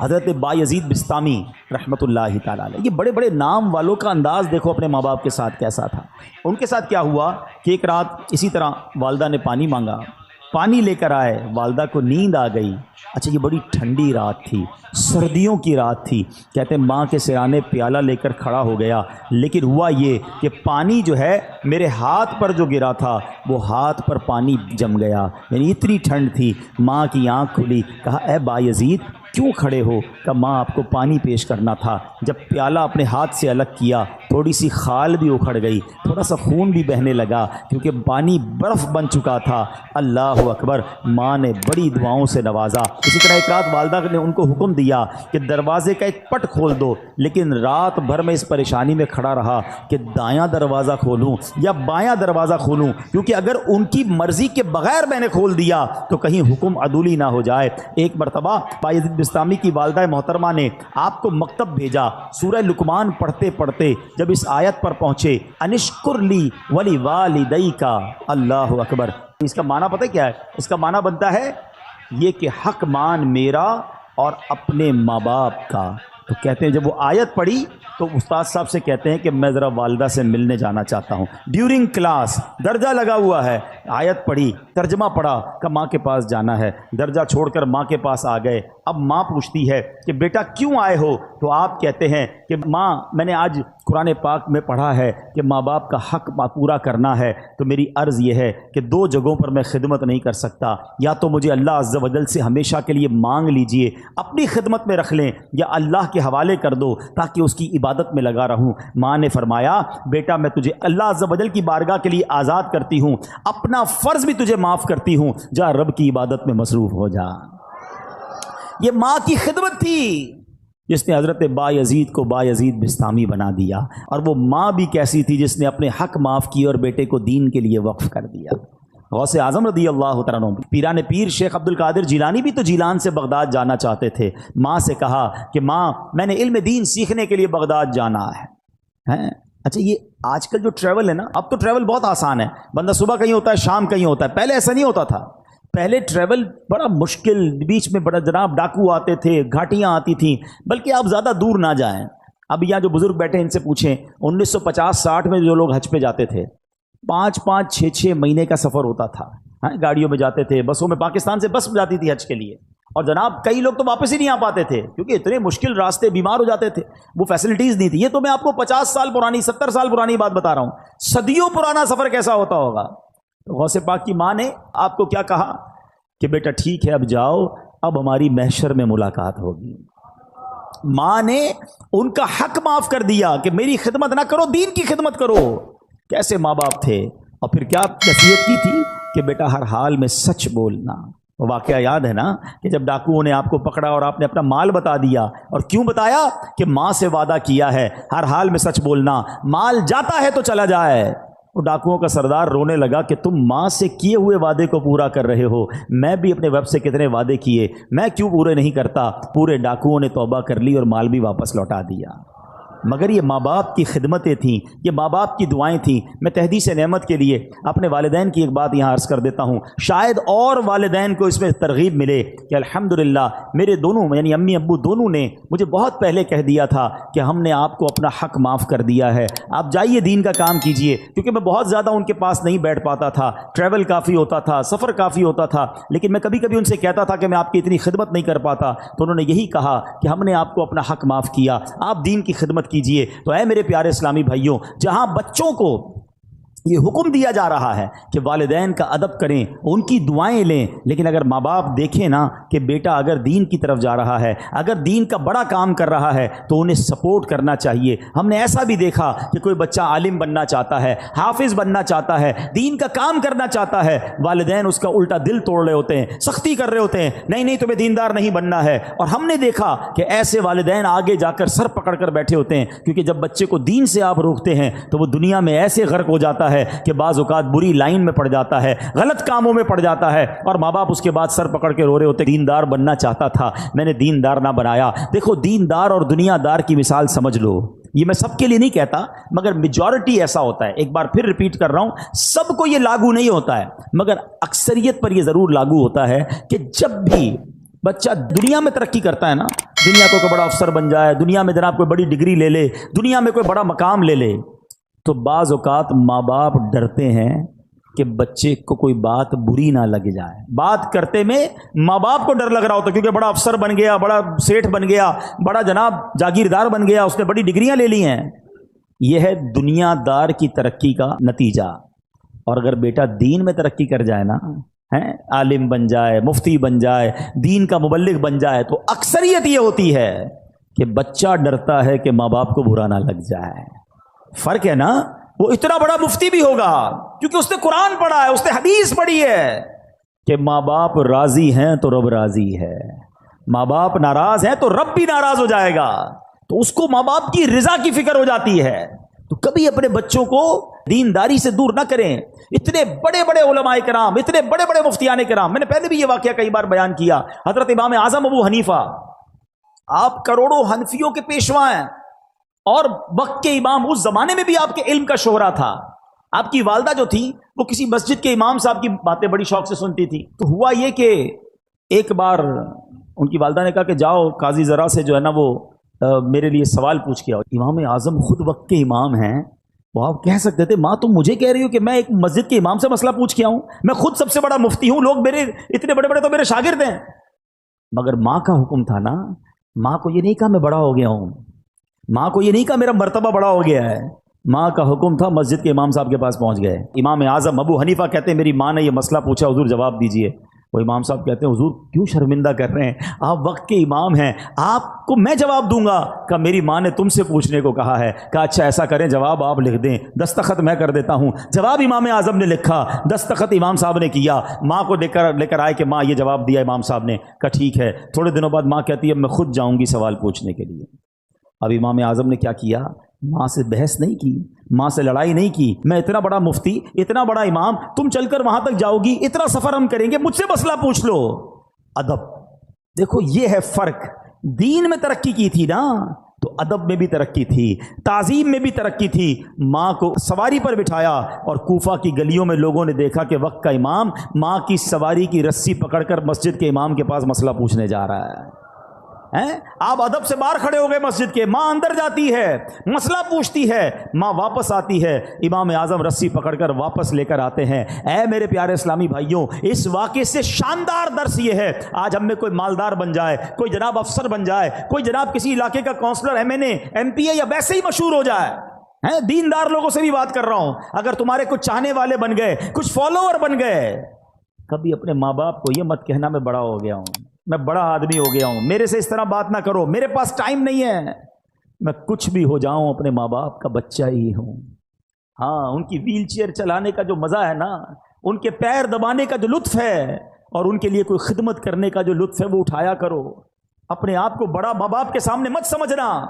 حضرت بایزید بستامی رحمۃ اللہ تعالیٰ علیہ، یہ بڑے بڑے نام والوں کا انداز دیکھو اپنے ماں باپ کے ساتھ کیسا تھا۔ ان کے ساتھ کیا ہوا کہ ایک رات اسی طرح والدہ نے پانی مانگا، پانی لے کر آئے، والدہ کو نیند آ گئی۔ اچھا یہ بڑی ٹھنڈی رات تھی، سردیوں کی رات تھی، کہتے ہیں ماں کے سرانے پیالہ لے کر کھڑا ہو گیا، لیکن ہوا یہ کہ پانی جو ہے میرے ہاتھ پر جو گرا تھا وہ ہاتھ پر پانی جم گیا، یعنی اتنی ٹھنڈ تھی۔ ماں کی آنکھ کھلی، کہا اے بایزید کیوں کھڑے ہو؟ کہ ماں آپ کو پانی پیش کرنا تھا۔ جب پیالہ اپنے ہاتھ سے الگ کیا تھوڑی سی خال بھی اکھڑ گئی، تھوڑا سا خون بھی بہنے لگا، کیونکہ پانی برف بن چکا تھا۔ اللہ اکبر، ماں نے بڑی دعاؤں سے نوازا۔ اسی طرح ایک رات والدہ نے ان کو حکم دیا کہ دروازے کا ایک پٹ کھول دو، لیکن رات بھر میں اس پریشانی میں کھڑا رہا کہ دایاں دروازہ کھولوں یا بایاں دروازہ کھولوں، کیونکہ اگر ان کی مرضی کے بغیر میں نے کھول دیا تو کہیں حکم عدولی نہ ہو جائے۔ ایک مرتبہ بایزید بستامی کی والدہ محترمہ نے آپ کو مکتب بھیجا، سورہ لقمان پڑھتے پڑھتے جب اس آیت پر پہنچے انشکر لی ولی والدیک، اللہ اکبر، اس کا معنی پتہ کیا ہے؟ اس کا معنی بنتا ہے یہ کہ حق مان میرا اور اپنے ماں باپ کا۔ تو کہتے ہیں جب وہ آیت پڑھی تو استاد صاحب سے کہتے ہیں کہ میں ذرا والدہ سے ملنے جانا چاہتا ہوں، ڈیورنگ کلاس درجہ لگا ہوا ہے، آیت پڑھی، ترجمہ پڑھا کہ ماں کے پاس جانا ہے، درجہ چھوڑ کر ماں کے پاس آ گئے۔ اب ماں پوچھتی ہے کہ بیٹا کیوں آئے ہو؟ تو آپ کہتے ہیں کہ ماں میں نے آج قرآن پاک میں پڑھا ہے کہ ماں باپ کا حق پورا کرنا ہے، تو میری عرض یہ ہے کہ دو جگہوں پر میں خدمت نہیں کر سکتا، یا تو مجھے اللہ عز و جل سے ہمیشہ کے لیے مانگ لیجئے، اپنی خدمت میں رکھ لیں، یا اللہ کے حوالے کر دو تاکہ اس کی عبادت میں لگا رہوں۔ ماں نے فرمایا بیٹا میں تجھے اللہ عز و جل کی بارگاہ کے لیے آزاد کرتی ہوں، اپنا فرض بھی تجھے معاف کرتی ہوں، جا رب کی عبادت میں مصروف ہو جا۔ یہ ماں کی خدمت تھی جس نے حضرت بایزید کو بایزید بستامی بنا دیا، اور وہ ماں بھی کیسی تھی جس نے اپنے حق معاف کیے اور بیٹے کو دین کے لیے وقف کر دیا۔ غوث اعظم رضی اللہ تعالیٰ عنہ، پیران پیر شیخ عبد القادر جیلانی بھی تو جیلان سے بغداد جانا چاہتے تھے۔ ماں سے کہا کہ ماں میں نے علم دین سیکھنے کے لیے بغداد جانا ہے۔ اچھا یہ آج کل جو ٹریول ہے نا، اب تو ٹریول بہت آسان ہے، بندہ صبح کہیں ہوتا ہے شام کہیں ہوتا ہے، پہلے ایسا نہیں ہوتا تھا۔ پہلے ٹریول بڑا مشکل، بیچ میں بڑا جناب ڈاکو آتے تھے، گھاٹیاں آتی تھیں، بلکہ آپ زیادہ دور نہ جائیں۔ اب یہاں جو بزرگ بیٹھے ان سے پوچھیں 1950-60 میں جو لوگ حج پہ جاتے تھے 5-5 6-6 مہینے کا سفر ہوتا تھا، گاڑیوں میں جاتے تھے، بسوں میں، پاکستان سے بس جاتی تھی حج کے لیے، اور جناب کئی لوگ تو واپس ہی نہیں آ پاتے تھے کیونکہ اتنے مشکل راستے، بیمار ہو جاتے تھے، وہ فیسلٹیز نہیں تھی۔ یہ تو میں آپ کو 50 سال پرانی 70 سال پرانی بات بتا رہا ہوں، صدیوں پرانا سفر کیسا ہوتا ہوگا۔ غوث پاک کی ماں نے آپ کو کیا کہا کہ بیٹا ٹھیک ہے اب جاؤ، اب ہماری محشر میں ملاقات ہوگی۔ ماں نے ان کا حق معاف کر دیا کہ میری خدمت نہ کرو، دین کی خدمت کرو۔ کیسے ماں باپ تھے، اور پھر کیا نصیحت کی تھی کہ بیٹا ہر حال میں سچ بولنا۔ واقعہ یاد ہے نا کہ جب ڈاکوؤں نے آپ کو پکڑا اور آپ نے اپنا مال بتا دیا، اور کیوں بتایا کہ ماں سے وعدہ کیا ہے ہر حال میں سچ بولنا، مال جاتا ہے تو چلا جائے۔ وہ ڈاکوؤں کا سردار رونے لگا کہ تم ماں سے کیے ہوئے وعدے کو پورا کر رہے ہو، میں بھی اپنے ویب سے کتنے وعدے کیے، میں کیوں پورے نہیں کرتا؟ پورے ڈاکوؤں نے توبہ کر لی اور مال بھی واپس لوٹا دیا۔ مگر یہ ماں باپ کی خدمتیں تھیں، یہ ماں باپ کی دعائیں تھیں۔ میں تحدیث نعمت کے لیے اپنے والدین کی ایک بات یہاں عرض کر دیتا ہوں، شاید اور والدین کو اس میں ترغیب ملے کہ الحمدللہ میرے دونوں یعنی امی ابو دونوں نے مجھے بہت پہلے کہہ دیا تھا کہ ہم نے آپ کو اپنا حق معاف کر دیا ہے، آپ جائیے دین کا کام کیجئے۔ کیونکہ میں بہت زیادہ ان کے پاس نہیں بیٹھ پاتا تھا، ٹریول کافی ہوتا تھا، سفر کافی ہوتا تھا، لیکن میں کبھی کبھی ان سے کہتا تھا کہ میں آپ کی اتنی خدمت نہیں کر پاتا، تو انہوں نے یہی کہا کہ ہم نے آپ کو اپنا حق معاف کیا، آپ دین کی خدمت کیجئے۔ تو اے میرے پیارے اسلامی بھائیوں، جہاں بچوں کو یہ حکم دیا جا رہا ہے کہ والدین کا ادب کریں، ان کی دعائیں لیں، لیکن اگر ماں باپ دیکھیں نا کہ بیٹا اگر دین کی طرف جا رہا ہے، اگر دین کا بڑا کام کر رہا ہے تو انہیں سپورٹ کرنا چاہیے۔ ہم نے ایسا بھی دیکھا کہ کوئی بچہ عالم بننا چاہتا ہے، حافظ بننا چاہتا ہے، دین کا کام کرنا چاہتا ہے، والدین اس کا الٹا دل توڑ رہے ہوتے ہیں، سختی کر رہے ہوتے ہیں، نہیں نہیں تمہیں دیندار نہیں بننا ہے۔ اور ہم نے دیکھا کہ ایسے والدین آگے جا کر سر پکڑ کر بیٹھے ہوتے ہیں، کیونکہ جب بچے کو دین سے آپ روکتے ہیں تو وہ دنیا میں ایسے غرق ہو جاتا ہے کہ بعض اوقات بری لائن میں پڑ جاتا ہے، غلط کاموں میں پڑ جاتا ہے، اور ماں باپ اس کے بعد سر پکڑ کے رو رہے ہوتے، دیندار بننا چاہتا تھا، میں نے دیندار نہ بنایا۔ دیکھو دیندار اور دنیا دار کی مثال سمجھ لو، یہ میں سب کے لیے نہیں کہتا مگر میجورٹی ایسا ہوتا ہے، ایک بار پھر ریپیٹ کر رہا ہوں، سب کو یہ لاگو نہیں ہوتا ہے مگر اکثریت پر یہ ضرور لاگو ہوتا ہے کہ جب بھی بچہ دنیا میں ترقی کرتا ہے نا، دنیا کو کوئی بڑا افسر بن جائے، دنیا میں جناب کوئی بڑی ڈگری لے لے، دنیا میں کوئی بڑا مقام لے لے، تو بعض اوقات ماں باپ ڈرتے ہیں کہ بچے کو کوئی بات بری نہ لگ جائے. بات کرتے میں ماں باپ کو ڈر لگ رہا ہوتا کیونکہ بڑا افسر بن گیا، بڑا سیٹھ بن گیا، بڑا جناب جاگیردار بن گیا، اس نے بڑی ڈگریاں لے لی ہیں. یہ ہے دنیا دار کی ترقی کا نتیجہ. اور اگر بیٹا دین میں ترقی کر جائے نا، عالم بن جائے، مفتی بن جائے، دین کا مبلغ بن جائے، تو اکثریت یہ ہوتی ہے کہ بچہ ڈرتا ہے کہ ماں باپ کو برا نہ لگ جائے. فرق ہے نا، وہ اتنا بڑا مفتی بھی ہوگا کیونکہ اس نے قرآن پڑھا ہے، اس نے حدیث پڑھی ہے کہ ماں باپ راضی ہیں تو رب راضی ہے، ماں باپ ناراض ہیں تو رب بھی ناراض ہو جائے گا. تو اس کو ماں باپ کی رضا کی فکر ہو جاتی ہے. تو کبھی اپنے بچوں کو دینداری سے دور نہ کریں. اتنے بڑے بڑے علماء کرام، اتنے بڑے بڑے مفتیان کرام، میں نے پہلے بھی یہ واقعہ کئی بار بیان کیا. حضرت امام اعظم ابو حنیفہ، آپ کروڑوں حنفیوں کے پیشوا ہیں اور وقت کے امام. اس زمانے میں بھی آپ کے علم کا شہرا تھا. آپ کی والدہ جو تھی وہ کسی مسجد کے امام صاحب کی باتیں بڑی شوق سے سنتی تھی. تو ہوا یہ کہ ایک بار ان کی والدہ نے کہا کہ جاؤ قاضی ذرا سے جو ہے نا وہ میرے لیے سوال پوچھ کے آؤ. امام اعظم خود وقت کے امام ہیں، وہ آپ کہہ سکتے تھے ماں تم مجھے کہہ رہی ہو کہ میں ایک مسجد کے امام سے مسئلہ پوچھ کے آؤں؟ میں خود سب سے بڑا مفتی ہوں، لوگ میرے اتنے بڑے بڑے تو میرے شاگرد ہیں. مگر ماں کا حکم تھا نا، ماں کو یہ نہیں کہا میں بڑا ہو گیا ہوں، ماں کو یہ نہیں کہا میرا مرتبہ بڑا ہو گیا ہے. ماں کا حکم تھا، مسجد کے امام صاحب کے پاس پہنچ گئے. امام اعظم ابو حنیفہ کہتے ہیں میری ماں نے یہ مسئلہ پوچھا، حضور جواب دیجئے. وہ امام صاحب کہتے ہیں حضور کیوں شرمندہ کر رہے ہیں، آپ وقت کے امام ہیں، آپ کو میں جواب دوں گا. کہ میری ماں نے تم سے پوچھنے کو کہا ہے. کہا اچھا ایسا کریں جواب آپ لکھ دیں، دستخط میں کر دیتا ہوں. جواب امام اعظم نے لکھا، دستخط امام صاحب نے کیا، ماں کو لے کر آئے کہ ماں یہ جواب دیا امام صاحب نے. کہا ٹھیک ہے. تھوڑے دنوں بعد ماں کہتی ہے میں خود جاؤں گی سوال پوچھنے کے لیے. اب امام اعظم نے کیا کیا، ماں سے بحث نہیں کی، ماں سے لڑائی نہیں کی. میں اتنا بڑا مفتی، اتنا بڑا امام، تم چل کر وہاں تک جاؤ گی، اتنا سفر ہم کریں گے، مجھ سے مسئلہ پوچھ لو. ادب دیکھو، یہ ہے فرق. دین میں ترقی کی تھی نا تو ادب میں بھی ترقی تھی، تعظیم میں بھی ترقی تھی. ماں کو سواری پر بٹھایا اور کوفہ کی گلیوں میں لوگوں نے دیکھا کہ وقت کا امام ماں کی سواری کی رسی پکڑ کر مسجد کے امام کے پاس مسئلہ پوچھنے جا رہا ہے. آپ ادب سے باہر کھڑے ہو گئے مسجد کے، ماں اندر جاتی ہے، مسئلہ پوچھتی ہے، ماں واپس آتی ہے، امام اعظم رسی پکڑ کر واپس لے کر آتے ہیں. اے میرے پیارے اسلامی بھائیوں، اس واقعے سے شاندار درس یہ ہے، آج ہم میں کوئی مالدار بن جائے، کوئی جناب افسر بن جائے، کوئی جناب کسی علاقے کا کونسلر، ایم پی اے یا ویسے ہی مشہور ہو جائے، دیندار لوگوں سے بھی بات کر رہا ہوں، اگر تمہارے کچھ چاہنے والے بن گئے، کچھ فالوور بن گئے، کبھی اپنے ماں باپ کو یہ مت کہنا میں بڑا ہو گیا ہوں، میں بڑا آدمی ہو گیا ہوں، میرے سے اس طرح بات نہ کرو، میرے پاس ٹائم نہیں ہے. میں کچھ بھی ہو جاؤں اپنے ماں باپ کا بچہ ہی ہوں. ہاں، ان کی ویل چیئر چلانے کا جو مزہ ہے نا، ان کے پیر دبانے کا جو لطف ہے اور ان کے لیے کوئی خدمت کرنے کا جو لطف ہے وہ اٹھایا کرو. اپنے آپ کو بڑا ماں باپ کے سامنے مت سمجھنا.